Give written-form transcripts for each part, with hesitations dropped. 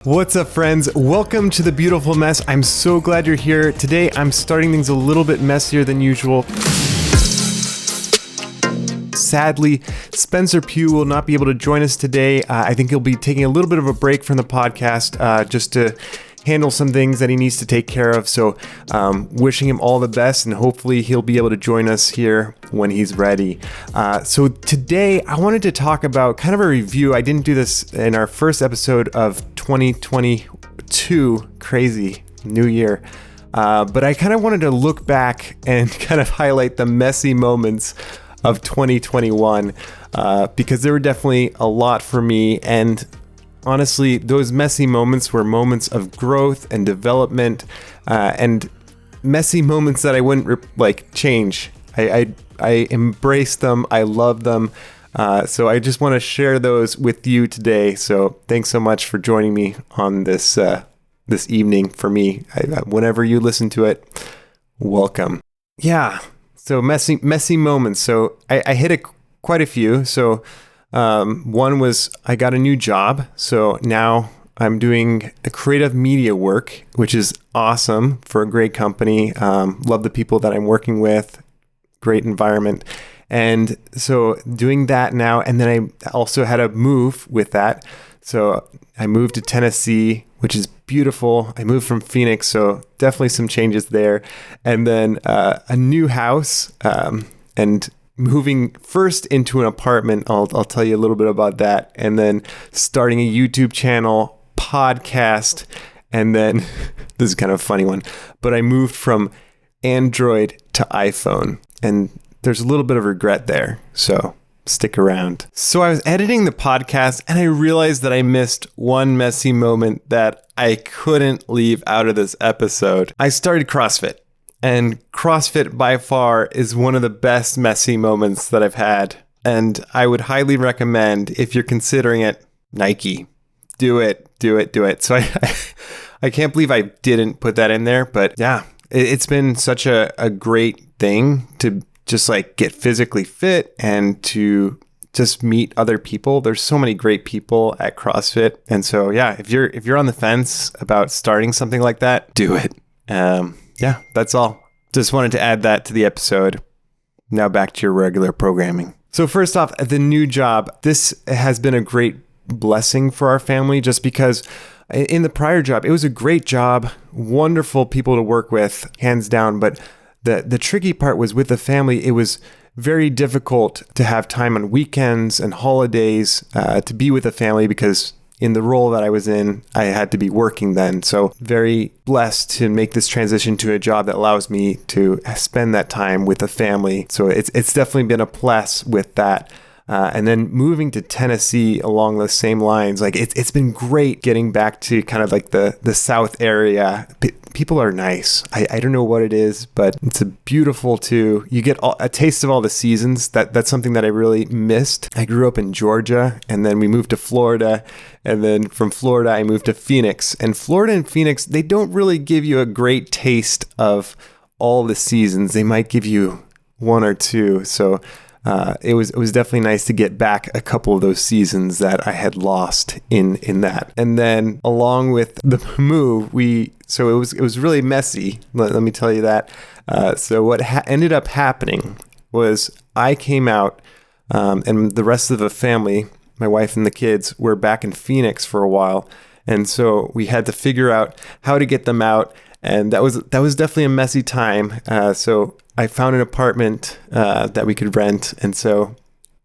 What's up, friends? Welcome to The Beautiful Mess. I'm so glad you're here. Today, I'm starting things a little bit messier than usual. Sadly, Spencer Pugh will not be able to join us today. I think he'll be taking a little bit of a break from the podcast just to handle some things that he needs to take care of. So wishing him all the best, and hopefully he'll be able to join us here when he's ready. So today I wanted to talk about kind of a review. I didn't do this in our first episode of 2022, crazy new year. But I kind of wanted to look back and kind of highlight the messy moments of 2021 because there were definitely a lot for me. And honestly, those messy moments were moments of growth and development, and messy moments that I wouldn't change. I embrace them. I love them. So I just want to share those with you today. So thanks so much for joining me on this evening. For me, whenever you listen to it, welcome. Yeah. So messy moments. So I hit quite a few. So one was I got a new job. So now I'm doing a creative media work, which is awesome for a great company. Love the people that I'm working with. Great environment. And so doing that now, and then I also had a move with that. So I moved to Tennessee, which is beautiful. I moved from Phoenix, so definitely some changes there. And then a new house, and moving first into an apartment. I'll tell you a little bit about that. And then starting a YouTube channel, podcast, and then this is kind of a funny one, but I moved from Android to iPhone, and there's a little bit of regret there. So stick around. So I was editing the podcast and I realized that I missed one messy moment that I couldn't leave out of this episode. I started CrossFit. And CrossFit by far is one of the best messy moments that I've had. And I would highly recommend, if you're considering it, Nike. Do it. So I can't believe I didn't put that in there. But yeah, it's been such a great thing to just get physically fit and to just meet other people. There's so many great people at CrossFit. And so yeah, if you're on the fence about starting something like that, do it. Yeah, that's all. Just wanted to add that to the episode. Now back to your regular programming. So first off, the new job. This has been a great blessing for our family just because in the prior job, it was a great job, wonderful people to work with, hands down. But the tricky part was with the family, it was very difficult to have time on weekends and holidays to be with the family because in the role that I was in, I had to be working then. So very blessed to make this transition to a job that allows me to spend that time with the family. So it's definitely been a plus with that. And then moving to Tennessee along those same lines, it's been great getting back to kind of the South area. People are nice. I don't know what it is, but it's beautiful too. You get a taste of all the seasons. That's something that I really missed. I grew up in Georgia, and then we moved to Florida, and then from Florida I moved to Phoenix. And Florida and Phoenix, they don't really give you a great taste of all the seasons. They might give you one or two. So it was definitely nice to get back a couple of those seasons that I had lost in that. And then along with the move, so it was really messy. Let me tell you that. So what ended up happening was I came out, and the rest of the family, my wife and the kids, were back in Phoenix for a while. And so we had to figure out how to get them out. And that was definitely a messy time. So I found an apartment that we could rent, and so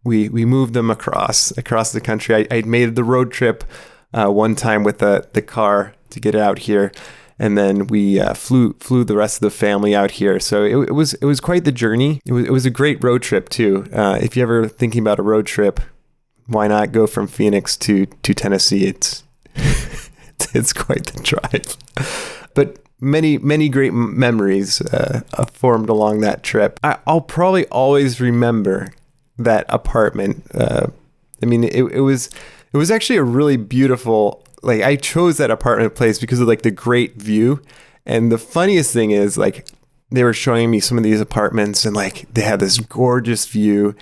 we moved them across the country. I made the road trip one time with the car to get it out here, and then we flew the rest of the family out here. So it was quite the journey. It was a great road trip too. If you're ever thinking about a road trip, why not go from Phoenix to Tennessee? It's it's quite the drive, but many great memories formed along that trip. I'll probably always remember that apartment. It was actually a really beautiful, I chose that apartment place because of the great view. And the funniest thing is they were showing me some of these apartments and they had this gorgeous view,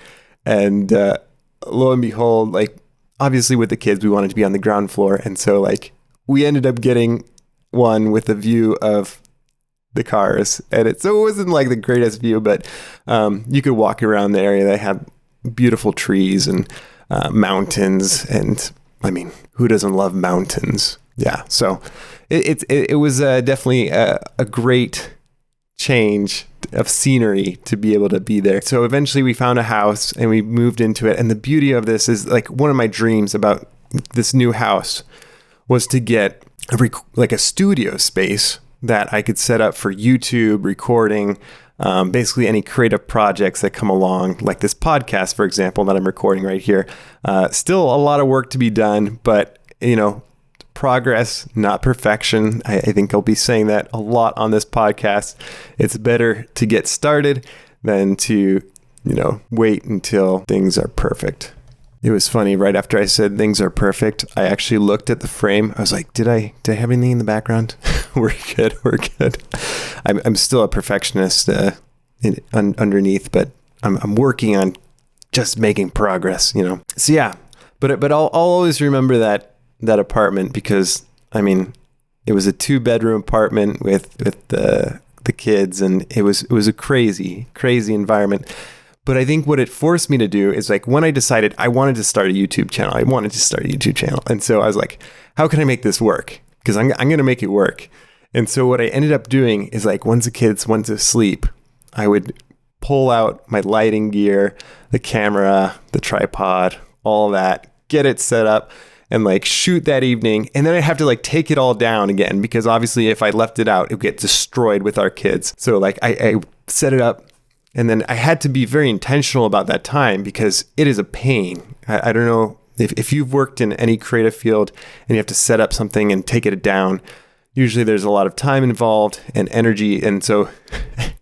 and lo and behold, obviously with the kids, we wanted to be on the ground floor. And so we ended up getting one with a view of the cars, and it wasn't like the greatest view, but you could walk around the area. They had beautiful trees and mountains, and I mean, who doesn't love mountains? Yeah, so it was definitely a great change of scenery to be able to be there. So eventually we found a house and we moved into it, and the beauty of this is, like, one of my dreams about this new house was to get a studio space that I could set up for YouTube recording, basically any creative projects that come along, like this podcast, for example, that I'm recording right here. Still a lot of work to be done, but progress, not perfection. I think I'll be saying that a lot on this podcast. It's better to get started than to, wait until things are perfect. It was funny, right after I said things are perfect, I actually looked at the frame. I was like, did I have anything in the background? We're good. I'm still a perfectionist underneath, but I'm working on just making progress, So yeah, but I'll always remember that apartment, because I mean, it was a 2-bedroom apartment with the kids, and it was a crazy environment. But I think what it forced me to do is, like, when I decided I wanted to start a YouTube channel, and so I was like, how can I make this work? Because I'm going to make it work. And so what I ended up doing is, like, once the kids went to sleep, I would pull out my lighting gear, the camera, the tripod, all that, get it set up, and, like, shoot that evening. And then I'd have to, like, take it all down again, because obviously if I left it out, it would get destroyed with our kids. So, like, I set it up. And then I had to be very intentional about that time, because it is a pain. I don't know if you've worked in any creative field and you have to set up something and take it down. Usually there's a lot of time involved and energy. And so,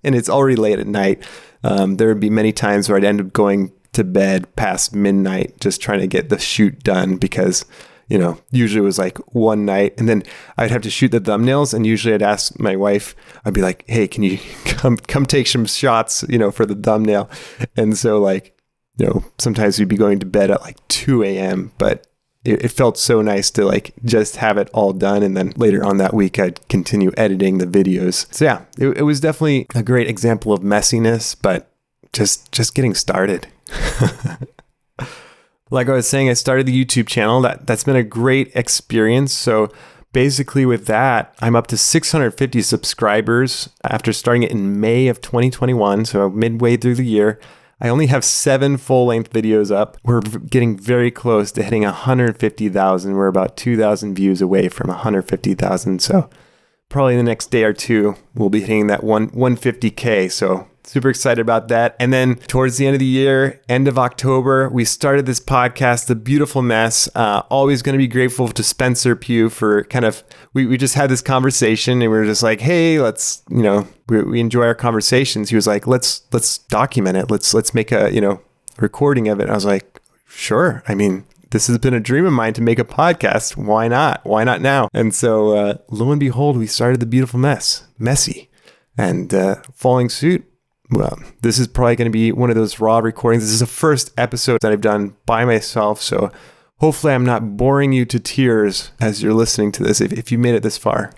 and it's already late at night. There would be many times where I'd end up going to bed past midnight, just trying to get the shoot done, because usually it was like one night, and then I'd have to shoot the thumbnails, and usually I'd ask my wife, I'd be like, hey, can you come take some shots, for the thumbnail? And so, like, sometimes we'd be going to bed at like 2 a.m., but it felt so nice to, like, just have it all done. And then later on that week, I'd continue editing the videos. So yeah, it was definitely a great example of messiness, but just getting started. Like I was saying, I started the YouTube channel. That's been a great experience. So basically with that, I'm up to 650 subscribers after starting it in May of 2021. So midway through the year, I only have 7 full-length videos up. We're getting very close to hitting 150,000. We're about 2,000 views away from 150,000. So probably the next day or two, we'll be hitting that 150K. So super excited about that. And then towards the end of the year, end of October, we started this podcast, The Beautiful Mess. Always going to be grateful to Spencer Pugh for we just had this conversation, and we were just like, hey, let's, we enjoy our conversations. He was like, let's document it. Let's make a, recording of it. And I was like, sure. I mean, this has been a dream of mine to make a podcast. Why not? Why not now? And so lo and behold, we started The Beautiful Mess, messy, and following suit. Well, this is probably going to be one of those raw recordings. This is the first episode that I've done by myself. So hopefully I'm not boring you to tears as you're listening to this, if you made it this far.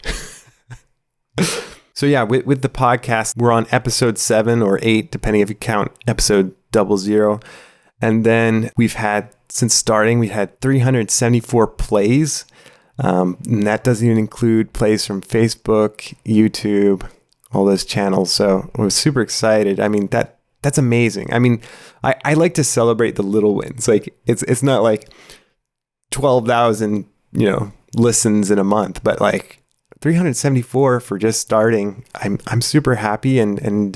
So yeah, with the podcast, we're on episode 7 or 8, depending if you count episode 00. And then since starting, we had 374 plays. And that doesn't even include plays from Facebook, YouTube, all those channels. So I was super excited. I mean, that's amazing. I mean, I like to celebrate the little wins. Like, it's not like 12,000, listens in a month, but like 374 for just starting. I'm super happy, and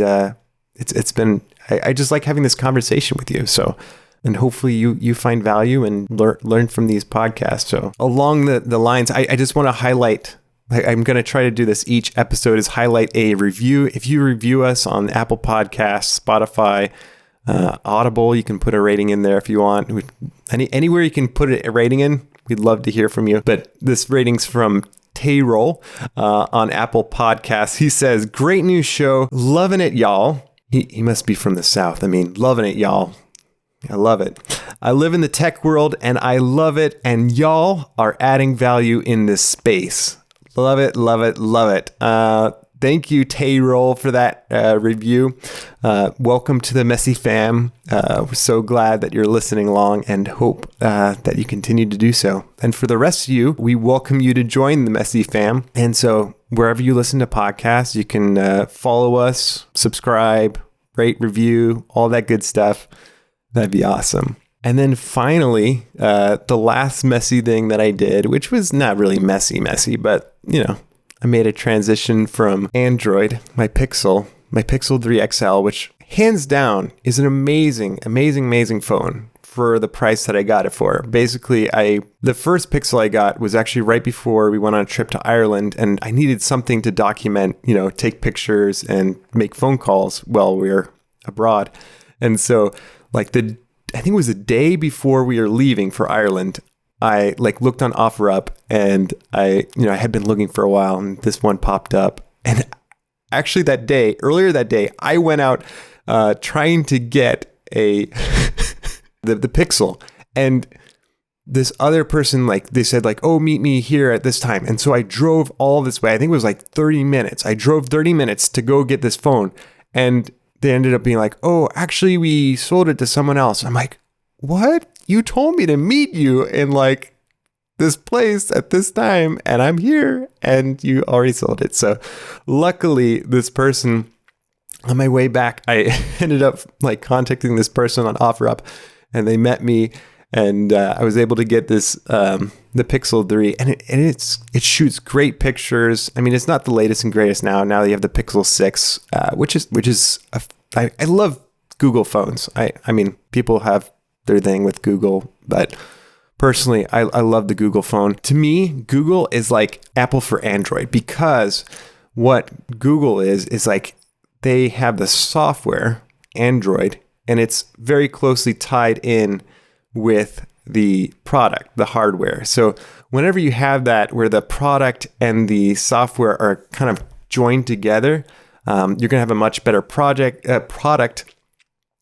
it's been, I just like having this conversation with you. So, and hopefully you find value and learn from these podcasts. So along the lines, I just want to highlight, I'm going to try to do this each episode, is highlight a review. If you review us on Apple Podcasts, Spotify, Audible, you can put a rating in there if you want. Anywhere you can put a rating in, we'd love to hear from you. But this rating's from Tay-Roll on Apple Podcasts. He says, great new show. Loving it, y'all. He must be from the South. I mean, loving it, y'all. I love it. I live in the tech world and I love it. And y'all are adding value in this space. Love it, love it, love it. Thank you, Tay-Roll, for that review. Welcome to the Messy fam. We're so glad that you're listening along and hope that you continue to do so. And for the rest of you, we welcome you to join the Messy fam. And so wherever you listen to podcasts, you can follow us, subscribe, rate, review, all that good stuff. That'd be awesome. And then finally, the last messy thing that I did, which was not really messy, but I made a transition from Android, my Pixel 3 XL, which hands down is an amazing phone for the price that I got it for. Basically, the first Pixel I got was actually right before we went on a trip to Ireland, and I needed something to document, take pictures and make phone calls while we were abroad. And so I think it was the day before we were leaving for Ireland, I looked on OfferUp and I had been looking for a while and this one popped up. And actually earlier that day, I went out trying to get the Pixel, and this other person, they said oh, meet me here at this time. And so I drove all this way. I think it was 30 minutes. I drove 30 minutes to go get this phone, and they ended up being oh, actually, we sold it to someone else. I'm like, what? You told me to meet you in this place at this time, and I'm here, and you already sold it. So luckily, this person, on my way back, I ended up contacting this person on OfferUp, and they met me, and I was able to get this the Pixel 3, and it shoots great pictures. I mean, it's not the latest and greatest now. Now you have the Pixel 6, which is I love Google phones. I mean, people have their thing with Google, but personally, I love the Google phone. To me, Google is like Apple for Android, because what Google is they have the software, Android, and it's very closely tied in with the product, the hardware. So whenever you have that where the product and the software are kind of joined together, you're going to have a much better product.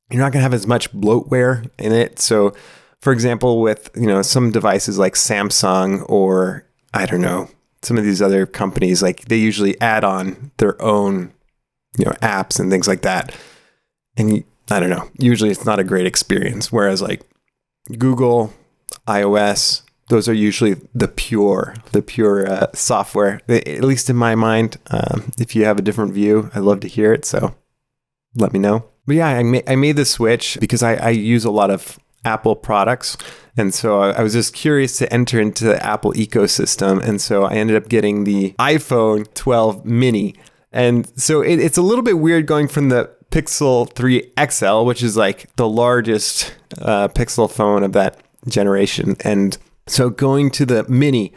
You're not going to have as much bloatware in it. So for example, with some devices like Samsung, or I don't know, some of these other companies, they usually add on their own apps and things like that. And I don't know, usually it's not a great experience. Whereas Google, iOS, those are usually the pure software, at least in my mind. If you have a different view, I'd love to hear it. So let me know. But yeah, I made the switch because I use a lot of Apple products. And so I was just curious to enter into the Apple ecosystem. And so I ended up getting the iPhone 12 mini. And so it's a little bit weird going from the Pixel 3 XL, which is the largest Pixel phone of that generation. And so going to the mini,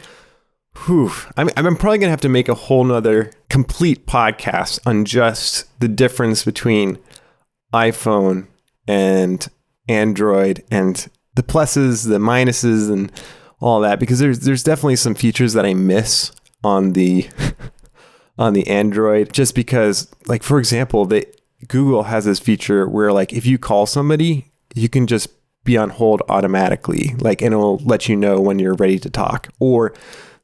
I'm probably going to have to make a whole nother complete podcast on just the difference between iPhone and Android and the pluses, the minuses, and all that, because there's definitely some features that I miss on the Android, just because for example, Google has this feature where if you call somebody, you can just be on hold automatically, and it'll let you know when you're ready to talk. Or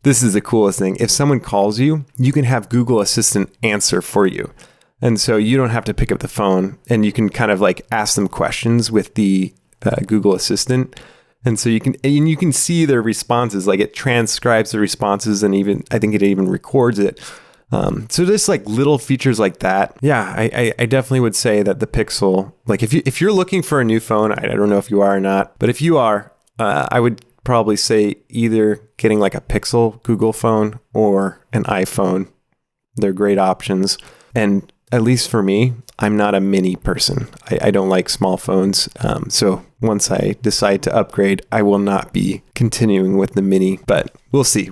this is the coolest thing, if someone calls you, you can have Google Assistant answer for you. And so you don't have to pick up the phone, and you can kind of ask them questions with the Google Assistant. And so you can see their responses, it transcribes the responses, and I think it even records it. So just little features like that. Yeah, I definitely would say that the Pixel, if you're looking for a new phone, I don't know if you are or not, but if you are, I would probably say either getting a Pixel Google phone or an iPhone. They're great options. And at least for me, I'm not a mini person. I don't like small phones. So once I decide to upgrade, I will not be continuing with the mini, but we'll see.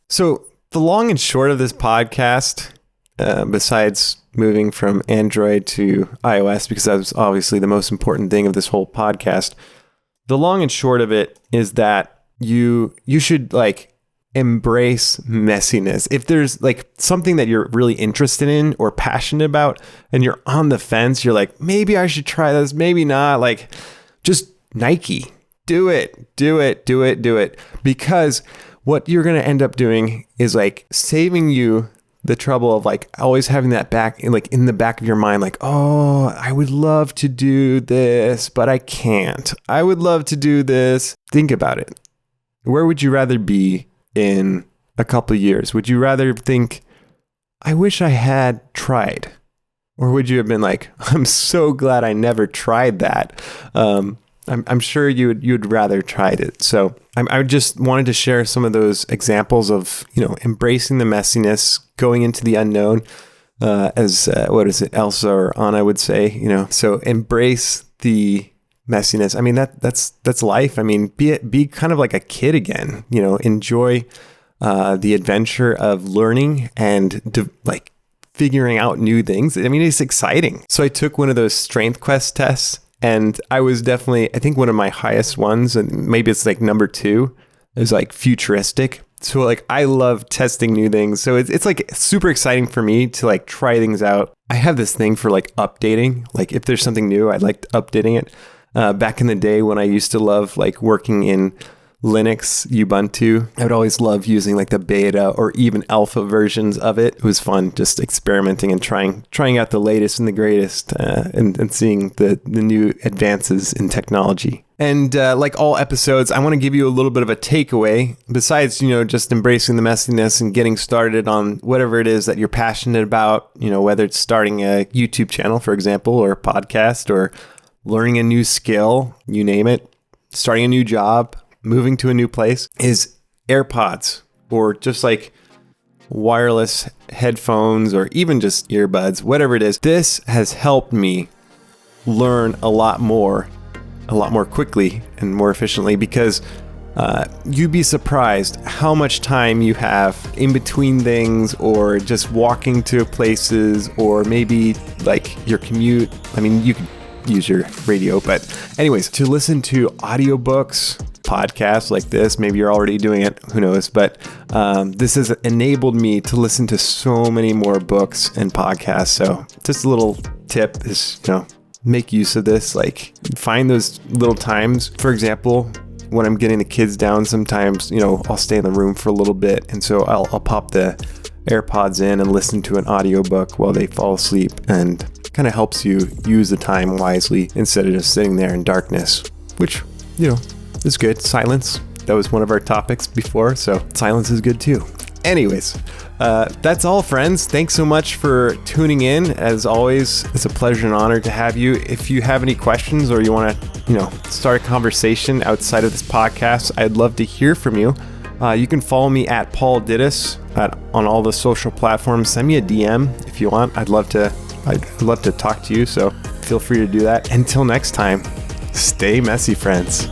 So the long and short of this podcast, besides moving from Android to iOS, because that was obviously the most important thing of this whole podcast, the long and short of it is that you should embrace messiness. If there's something that you're really interested in or passionate about, and you're on the fence, you're maybe I should try this, maybe not, just Nike. Do it. Because what you're going to end up doing is like saving you the trouble of like always having that in the back of your mind, like, oh, I would love to do this, but I can't. I would love to do this. Think about it. Where would you rather be in a couple of years? Would you rather think, I wish I had tried? Or would you have been like, I'm so glad I never tried that? I'm sure you'd rather tried it. So I just wanted to share some of those examples of, embracing the messiness, going into the unknown, as Elsa or Anna would say, so embrace the messiness. I mean, that's life. I mean, be kind of like a kid again, enjoy the adventure of learning and figuring out new things. I mean, it's exciting. So I took one of those Strength Quest tests, and I was definitely, I think one of my highest ones, and maybe it's like number 2, is like futuristic. So like, I love testing new things. So it's like super exciting for me to like try things out. I have this thing for like updating. Like if there's something new, I like updating it. Back in the day when I used to love like working in Linux, Ubuntu, I would always love using like the beta or even alpha versions of it. It was fun just experimenting and trying out the latest and the greatest and seeing the new advances in technology. And like all episodes, I want to give you a little bit of a takeaway besides, just embracing the messiness and getting started on whatever it is that you're passionate about, whether it's starting a YouTube channel, for example, or a podcast, or learning a new skill, you name it, starting a new job, moving to a new place, is AirPods or just like wireless headphones or even just earbuds, whatever it is. This has helped me learn a lot more quickly and more efficiently, because you'd be surprised how much time you have in between things, or just walking to places, or maybe like your commute. I mean, you can use your radio, but anyways, to listen to audiobooks, podcasts like this. Maybe you're already doing it, who knows, but this has enabled me to listen to so many more books and podcasts. So just a little tip is, make use of this, like find those little times. For example, when I'm getting the kids down, sometimes, I'll stay in the room for a little bit, and so I'll pop the AirPods in and listen to an audiobook while they fall asleep, and kind of helps you use the time wisely instead of just sitting there in darkness, which, is good. Silence, that was one of our topics before, so silence is good too. Anyways, that's all, friends. Thanks so much for tuning in. As always, it's a pleasure and honor to have you. If you have any questions or you want to, start a conversation outside of this podcast, I'd love to hear from you. You can follow me at Paul Dittus on all the social platforms. Send me a DM if you want. I'd love to talk to you, so feel free to do that. Until next time, stay messy, friends.